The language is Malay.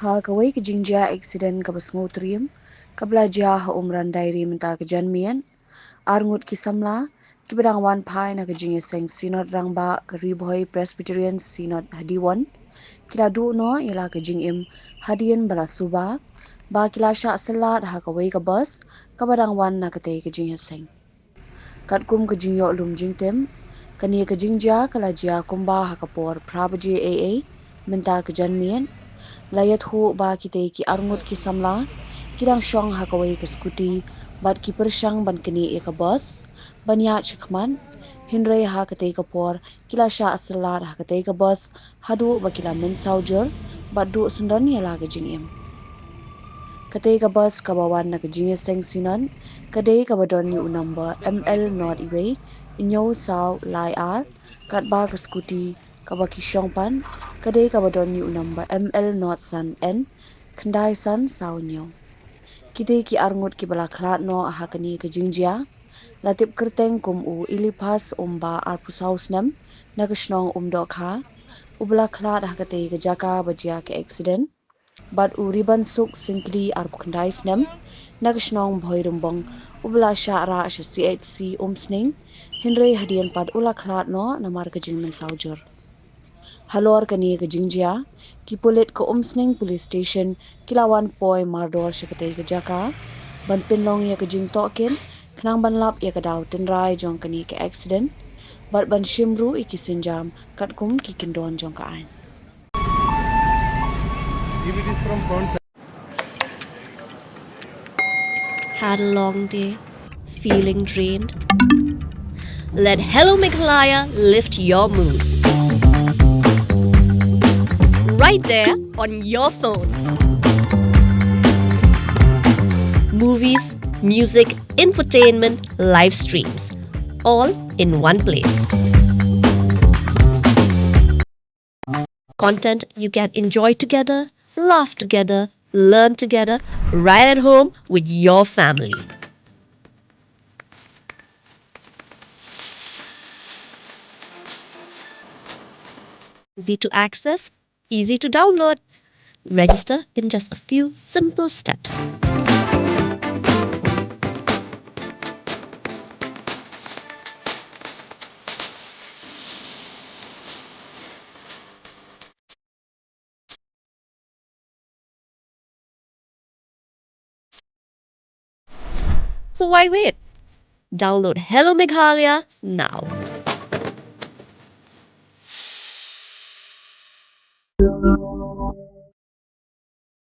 Ha kawai ke jingja accident ka basngau trium ka belajar ha Umran diary menta ke janmian Ngut ki Samla ki bedang Wan Phai na ke jingya seng Synod rangba ke Ribhoi Presbyterian Synod hadiwan kila du no ila ke jingim hadian bala suba ba kila Shah Syllad ha kawai ke bus ka bedang Wan na ke te ke jingya seng kat kum ke jingyo lum jingtem kani ke jingja kala jia kumba ha kapor prabaji AA menta ke janmian layat hu ba kite ki Ngut ki Samla kidang shong hakawai ke skuti bat ki persyang ban kini e ka bus banya chikman hinrei ha kate ka por kila Shah Syllad ha kate ka bus hadu ba kila min saujer bat du sundan ya la ka jingim kate ka bus ka bawan na ka jingye seng sinan kade ka badon ni number ML not iwe inyo saw lai ar kat ba ka skuti ka ba ki shong pan kade ka badon ni number ML not san n khandai san saw nyo kite ki Ngut ki bala Khlad no aha kani ke jingjia latip kerteng kum u ilipas umba arpusaus nam nagashnong umdo kha ubla Khlad aha kate ke jaka bajia ke accident bat u riban suk singkri arpukhandai snam nagashnong bhoirumbong ubla shara sha CHC umsning hinre hadian pad ula Khlad no namar ke jingmen saujur halor kani ke jingjia ki pulit ko umsning police station kilawan poi mardor shakate ke jaka ban pinlong ya ke jing tokin khnang ban lap ya ke daw tinrai jong kani ke accident bat ban shimru ikisinjam katkum ki kindon jong ka ain If it is from front side. Had a long day, feeling drained? Let Hello Meghalaya lift your mood. Right there on your phone. Movies, music, infotainment, live streams, all in one place. Content you can enjoy together, laugh together, learn together, right at home with your family. Easy to access, easy to download. Register in just a few simple steps. So why wait? Download Hello Meghalaya now.